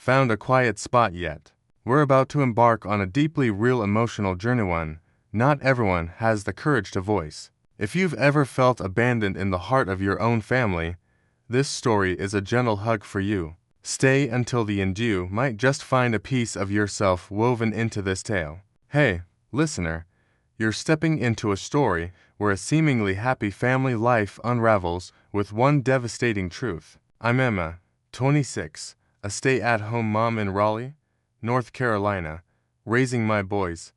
found a quiet spot yet. We're about to embark on a deeply real emotional journey one not everyone has the courage to voice. If you've ever felt abandoned in the heart of your own family, this story is a gentle hug for you. Stay until the end. You might just find a piece of yourself woven into this tale. Hey, listener, you're stepping into a story where a seemingly happy family life unravels with one devastating truth. I'm Emma, 26, a stay-at-home mom in Raleigh, North Carolina, raising my boys,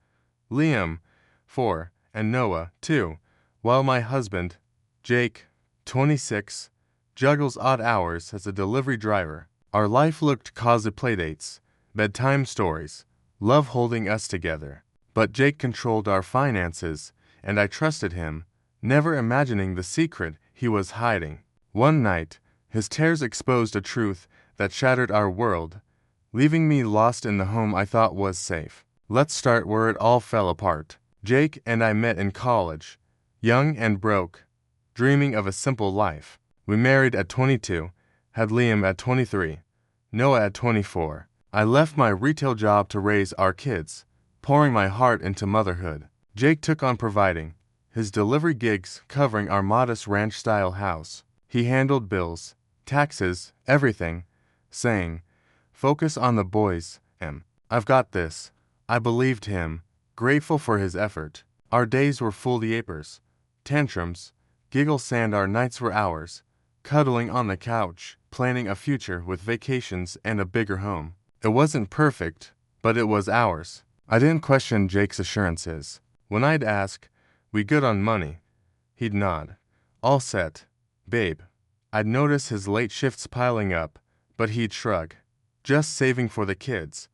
Liam, 4, and Noah, 2, while my husband, Jake, 26, juggles odd hours as a delivery driver. Our life looked cosy playdates, bedtime stories, love holding us together. But Jake controlled our finances, and I trusted him, never imagining the secret he was hiding. One night, his tears exposed a truth that shattered our world, leaving me lost in the home I thought was safe. Let's start where it all fell apart. Jake and I met in college, young and broke, dreaming of a simple life. We married at 22, had Liam at 23, Noah at 24. I left my retail job to raise our kids, pouring my heart into motherhood. Jake took on providing, his delivery gigs covering our modest ranch-style house. He handled bills, taxes, everything, saying, "Focus on the boys, Em. I've got this." I believed him, grateful for his effort. Our days were full of yapers, tantrums, giggles, and our nights were ours, cuddling on the couch, planning a future with vacations and a bigger home. It wasn't perfect, but it was ours. I didn't question Jake's assurances. When I'd ask, "We good on money?" he'd nod. "All set, babe." I'd notice his late shifts piling up, but he'd shrug. "Just saving for the kids."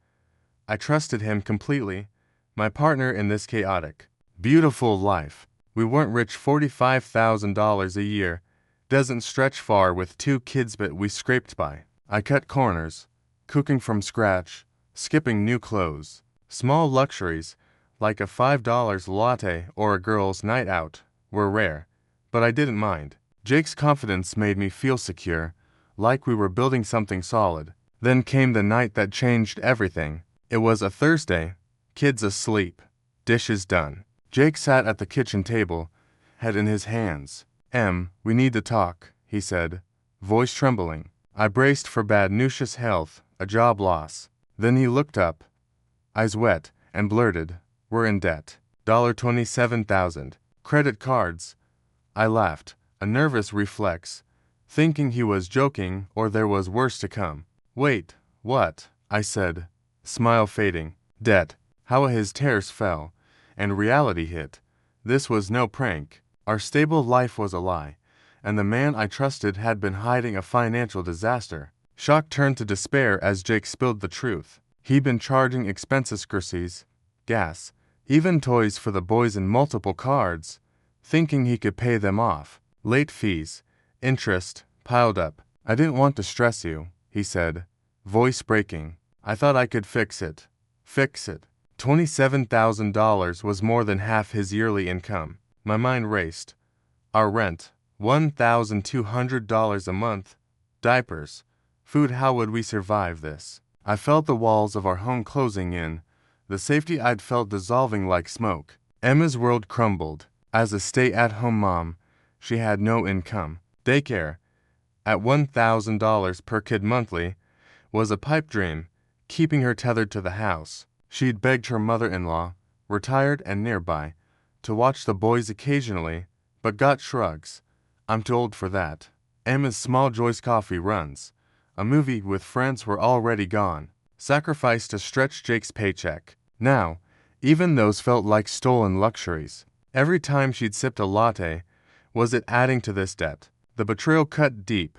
I trusted him completely, my partner in this chaotic, beautiful life. We weren't rich. $45,000 a year doesn't stretch far with 2 kids, but we scraped by. I cut corners, cooking from scratch, skipping new clothes. Small luxuries, like a $5 latte or a girl's night out, were rare, but I didn't mind. Jake's confidence made me feel secure, like we were building something solid. Then came the night that changed everything. It was a Thursday, kids asleep, dishes done. Jake sat at the kitchen table, head in his hands. "Em, we need to talk," he said, voice trembling. I braced for bad news: health, a job loss. Then he looked up, eyes wet, and blurted, "We're in debt. $27,000. Credit cards." I laughed, a nervous reflex, thinking he was joking or there was worse to come. "Wait, what?" I said, smile fading. Debt. How his tears fell, and reality hit. This was no prank. Our stable life was a lie, and the man I trusted had been hiding a financial disaster. Shock turned to despair as Jake spilled the truth. He'd been charging expenses, groceries, gas, even toys for the boys in multiple cards, thinking he could pay them off. Late fees, interest, piled up. "I didn't want to stress you," he said, voice breaking. "I thought I could fix it." Fix it. $27,000 was more than half his yearly income. My mind raced. Our rent, $1,200 a month. Diapers, food. How would we survive this? I felt the walls of our home closing in, the safety I'd felt dissolving like smoke. Emma's world crumbled. As a stay-at-home mom, she had no income. Daycare, at $1,000 per kid monthly, was a pipe dream, keeping her tethered to the house. She'd begged her mother-in-law, retired and nearby, to watch the boys occasionally, but got shrugs. "I'm too old for that." Emma's small joys: coffee runs, a movie with friends were already gone. Sacrificed to stretch Jake's paycheck. Now, even those felt like stolen luxuries. Every time she'd sipped a latte, was it adding to this debt? The betrayal cut deep.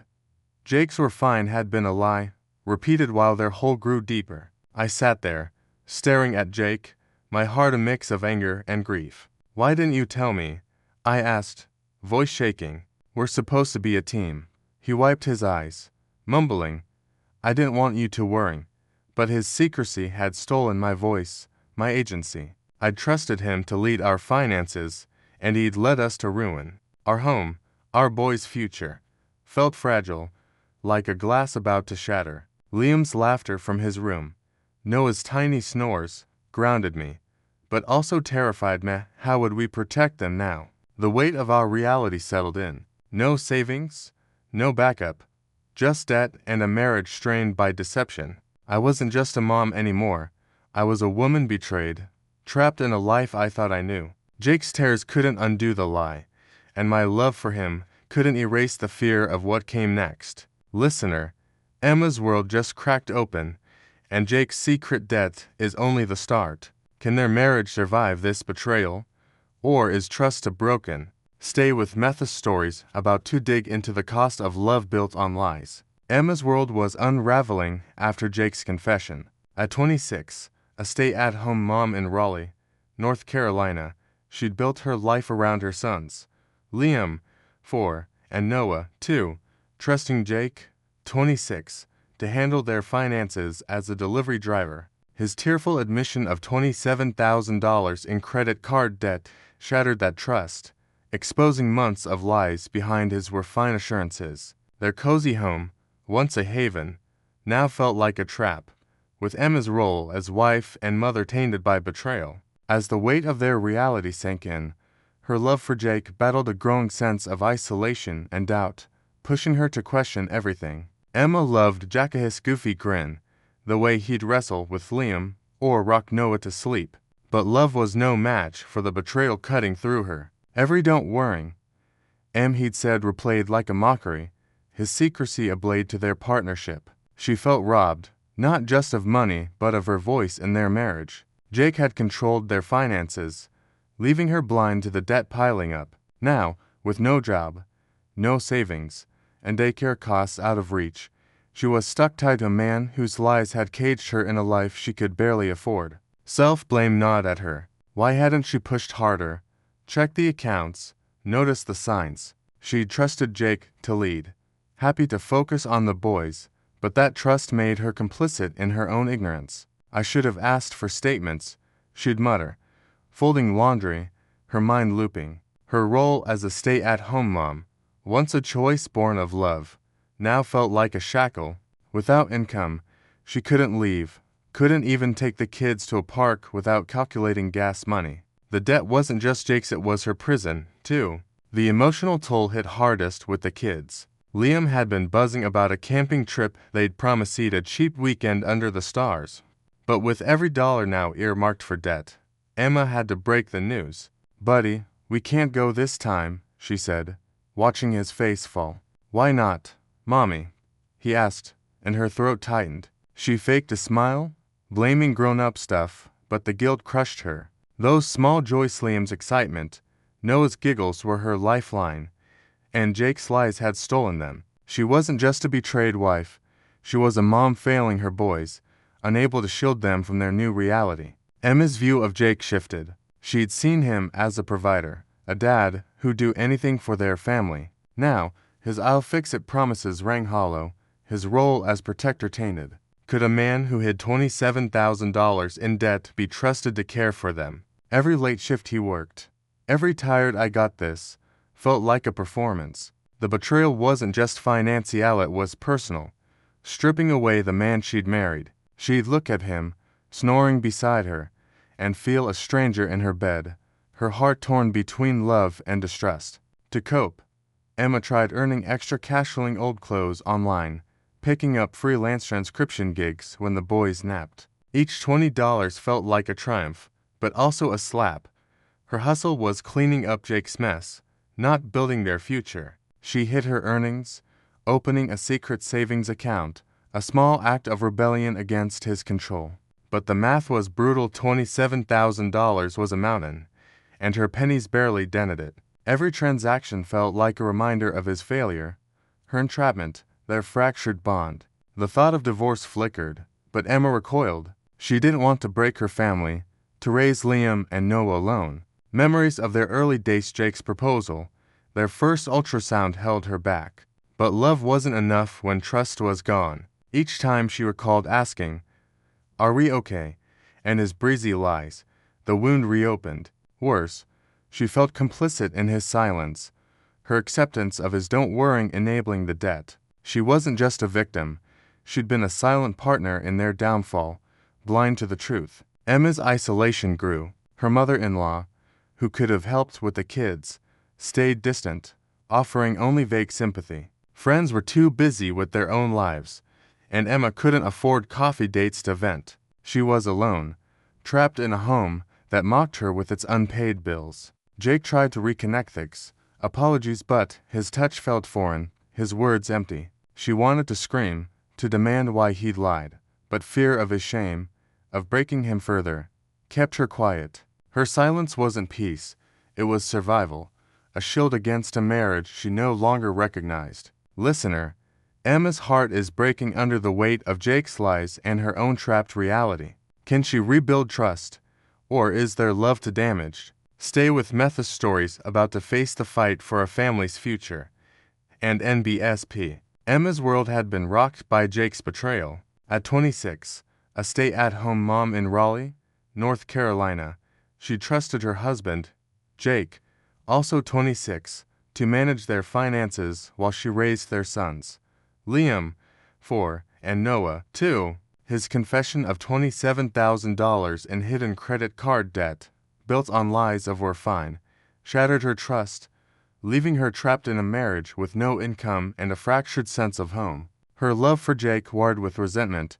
Jake's "we're fine" had been a lie, repeated while their hole grew deeper. I sat there, staring at Jake, my heart a mix of anger and grief. "Why didn't you tell me?" I asked, voice shaking. "We're supposed to be a team." He wiped his eyes, mumbling, "I didn't want you to worry." But his secrecy had stolen my voice, my agency. I'd trusted him to lead our finances, and he'd led us to ruin. Our home, our boys' future, felt fragile, like a glass about to shatter. Liam's laughter from his room, Noah's tiny snores, grounded me, but also terrified me. How would we protect them now? The weight of our reality settled in. No savings, no backup, just debt and a marriage strained by deception. I wasn't just a mom anymore. I was a woman betrayed, trapped in a life I thought I knew. Jake's tears couldn't undo the lie, and my love for him couldn't erase the fear of what came next. Listener, Emma's world just cracked open, and Jake's secret debt is only the start. Can their marriage survive this betrayal? Or is trust broken? Stay with Metha's stories about to dig into the cost of love built on lies. Emma's world was unraveling after Jake's confession. At 26, a stay-at-home mom in Raleigh, North Carolina, she'd built her life around her sons, Liam, 4, and Noah, 2, trusting Jake, 26, to handle their finances as a delivery driver. His tearful admission of $27,000 in credit card debt shattered that trust, exposing months of lies behind his were fine assurances. Their cozy home, once a haven, now felt like a trap, with Emma's role as wife and mother tainted by betrayal. As the weight of their reality sank in, her love for Jake battled a growing sense of isolation and doubt, pushing her to question everything. Emma loved Jack's goofy grin, the way he'd wrestle with Liam or rock Noah to sleep. But love was no match for the betrayal cutting through her. Every "don't worry," he'd said replayed like a mockery, his secrecy a blade to their partnership. She felt robbed, not just of money but of her voice in their marriage. Jake had controlled their finances, leaving her blind to the debt piling up. Now, with no job, no savings, and daycare costs out of reach, she was stuck tied to a man whose lies had caged her in a life she could barely afford. Self-blame gnawed at her. Why hadn't she pushed harder, checked the accounts, noticed the signs? She'd trusted Jake to lead, happy to focus on the boys, but that trust made her complicit in her own ignorance. I should have asked for statements, she'd mutter, folding laundry, her mind looping. Her role as a stay-at-home mom, once a choice born of love, now felt like a shackle. Without income, she couldn't leave, couldn't even take the kids to a park without calculating gas money. The debt wasn't just Jake's, it was her prison, too. The emotional toll hit hardest with the kids. Liam had been buzzing about a camping trip they'd promised, a cheap weekend under the stars. But with every dollar now earmarked for debt, Emma had to break the news. "Buddy, we can't go this time," she said, watching his face fall. "Why not, Mommy?" he asked, and her throat tightened. She faked a smile, blaming grown-up stuff, but the guilt crushed her. Those small joys, Liam's excitement, Noah's giggles were her lifeline, and Jake's lies had stolen them. She wasn't just a betrayed wife, she was a mom failing her boys, unable to shield them from their new reality. Emma's view of Jake shifted. She'd seen him as a provider, a dad who'd do anything for their family. Now, his "I'll fix it" promises rang hollow, his role as protector tainted. Could a man who hid $27,000 in debt be trusted to care for them? Every late shift he worked, every tired "I got this," felt like a performance. The betrayal wasn't just financial, it was personal. Stripping away the man she'd married, she'd look at him, snoring beside her, and feel a stranger in her bed, her heart torn between love and distrust. To cope, Emma tried earning extra cash, selling old clothes online, picking up freelance transcription gigs when the boys napped. Each $20 felt like a triumph, but also a slap. Her hustle was cleaning up Jake's mess, not building their future. She hid her earnings, opening a secret savings account, a small act of rebellion against his control. But the math was brutal. $27,000 was a mountain, and her pennies barely dented it. Every transaction felt like a reminder of his failure, her entrapment, their fractured bond. The thought of divorce flickered, but Emma recoiled. She didn't want to break her family, to raise Liam and Noah alone. Memories of their early dates, Jake's proposal, their first ultrasound held her back. But love wasn't enough when trust was gone. Each time she recalled asking, "Are we okay?" and his breezy lies, the wound reopened. Worse, she felt complicit in his silence, her acceptance of his "don't worry" enabling the debt. She wasn't just a victim, She'd been a silent partner in their downfall, blind to the truth. Emma's isolation grew. Her mother-in-law, who could have helped with the kids, stayed distant, offering only vague sympathy. Friends were too busy with their own lives, and Emma couldn't afford coffee dates to vent. She was alone, trapped in a home that mocked her with its unpaid bills. Jake tried to reconnect things. Apologies, but his touch felt foreign, his words empty. She wanted to scream, to demand why he'd lied, but fear of his shame, of breaking him further, kept her quiet. Her silence wasn't peace, it was survival, a shield against a marriage she no longer recognized. Listener, Emma's heart is breaking under the weight of Jake's lies and her own trapped reality. Can she rebuild trust, or is there love to damage? Stay with Metha's stories about to face the fight for a family's future. And NBSP. Emma's world had been rocked by Jake's betrayal. At 26, a stay-at-home mom in Raleigh, North Carolina, she trusted her husband, Jake, also 26, to manage their finances while she raised their sons, Liam, 4, and Noah, 2. His confession of $27,000 in hidden credit card debt, built on lies of "we're fine," shattered her trust, leaving her trapped in a marriage with no income and a fractured sense of home. Her love for Jake warred with resentment,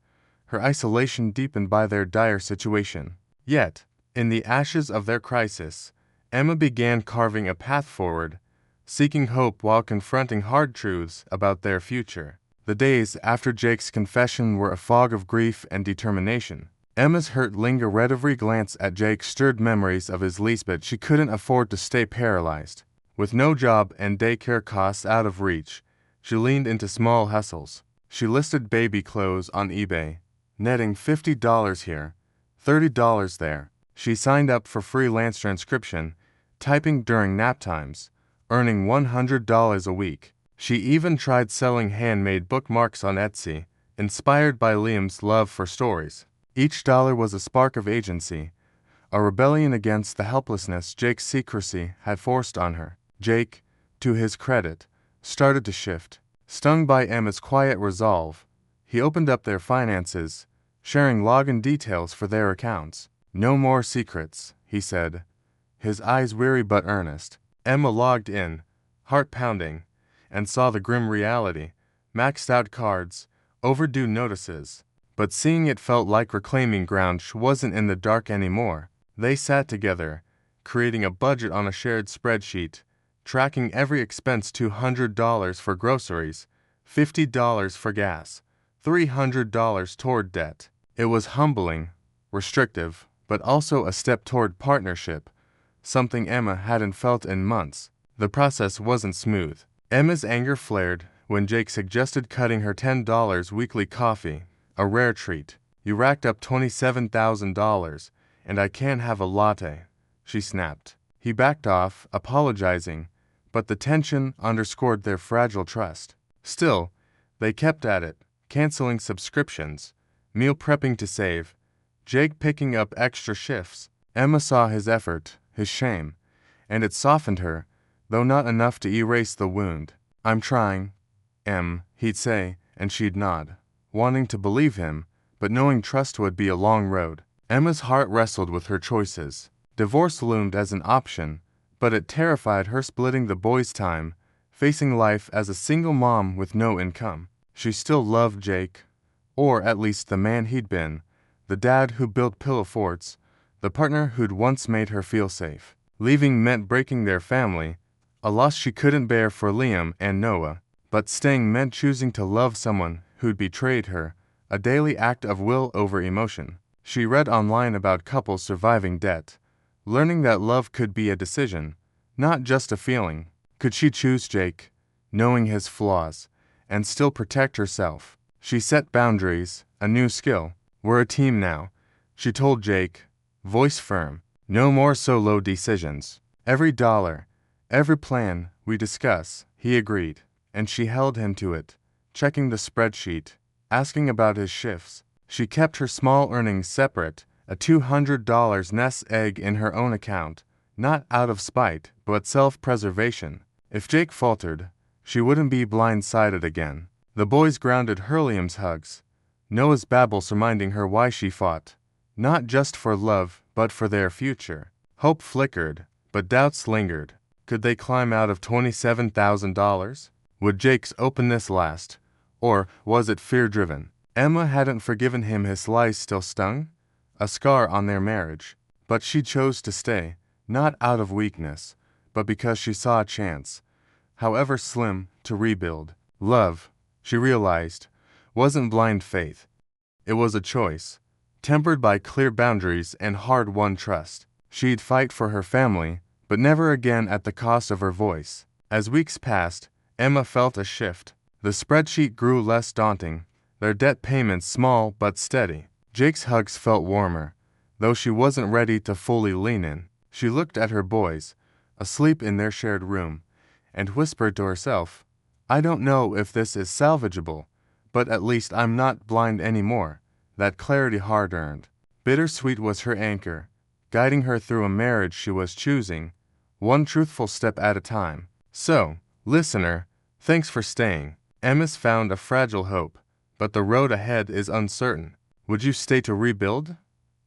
her isolation deepened by their dire situation. Yet, in the ashes of their crisis, Emma began carving a path forward, seeking hope while confronting hard truths about their future. The days after Jake's confession were a fog of grief and determination. Emma's hurt lingered. Every glance at Jake stirred memories of his lease, but she couldn't afford to stay paralyzed. With no job and daycare costs out of reach, she leaned into small hustles. She listed baby clothes on eBay, netting $50 here, $30 there. She signed up for freelance transcription, typing during nap times, earning $100 a week. She even tried selling handmade bookmarks on Etsy, inspired by Liam's love for stories. Each dollar was a spark of agency, a rebellion against the helplessness Jake's secrecy had forced on her. Jake, to his credit, started to shift. Stung by Emma's quiet resolve, he opened up their finances, sharing login details for their accounts. "No more secrets," he said, his eyes weary but earnest. Emma logged in, heart pounding, and saw the grim reality: maxed out cards, overdue notices. But seeing it felt like reclaiming ground. She wasn't in the dark anymore. They sat together, creating a budget on a shared spreadsheet, tracking every expense: $200 for groceries, $50 for gas, $300 toward debt. It was humbling, restrictive, but also a step toward partnership, something Emma hadn't felt in months. The process wasn't smooth. Emma's anger flared when Jake suggested cutting her $10 weekly coffee, a rare treat. "You racked up $27,000, and I can't have a latte," she snapped. He backed off, apologizing, but the tension underscored their fragile trust. Still, they kept at it, canceling subscriptions, meal prepping to save, Jake picking up extra shifts. Emma saw his effort, his shame, and it softened her, though not enough to erase the wound. "I'm trying, Em," he'd say, and she'd nod, wanting to believe him, but knowing trust would be a long road. Emma's heart wrestled with her choices. Divorce loomed as an option, but it terrified her, splitting the boys' time, facing life as a single mom with no income. She still loved Jake, or at least the man he'd been, the dad who built pillow forts, the partner who'd once made her feel safe. Leaving meant breaking their family, a loss she couldn't bear for Liam and Noah, but staying meant choosing to love someone who'd betrayed her, a daily act of will over emotion. She read online about couples surviving debt, learning that love could be a decision, not just a feeling. Could she choose Jake, knowing his flaws, and still protect herself? She set boundaries, a new skill. "We're a team now," she told Jake, voice firm. "No more solo decisions. Every dollar, every plan we discuss," he agreed, and she held him to it, checking the spreadsheet, asking about his shifts. She kept her small earnings separate, a $200 nest egg in her own account, not out of spite, but self-preservation. If Jake faltered, she wouldn't be blindsided again. The boys grounded Hurlium's hugs, Noah's babble reminding her why she fought, not just for love, but for their future. Hope flickered, but doubts lingered. Could they climb out of $27,000? Would Jake's openness last, or was it fear-driven? Emma hadn't forgiven him, his lies still stung, a scar on their marriage. But she chose to stay, not out of weakness, but because she saw a chance, however slim, to rebuild. Love, she realized, wasn't blind faith. It was a choice, tempered by clear boundaries and hard-won trust. She'd fight for her family, but never again at the cost of her voice. As weeks passed, Emma felt a shift. The spreadsheet grew less daunting, their debt payments small but steady. Jake's hugs felt warmer, though she wasn't ready to fully lean in. She looked at her boys, asleep in their shared room, and whispered to herself, I don't know if this is salvageable, but at least I'm not blind anymore. That clarity hard-earned. Bittersweet was her anchor, guiding her through a marriage she was choosing, one truthful step at a time. So, listener, thanks for staying. Emma's found a fragile hope, but the road ahead is uncertain. Would you stay to rebuild?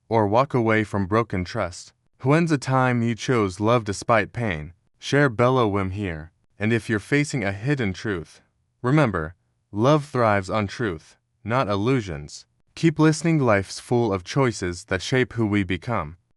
Or walk away from broken trust? When's the time you chose love despite pain? Share Bellowim here. And if you're facing a hidden truth, remember, love thrives on truth, not illusions. Keep listening, life's full of choices that shape who we become.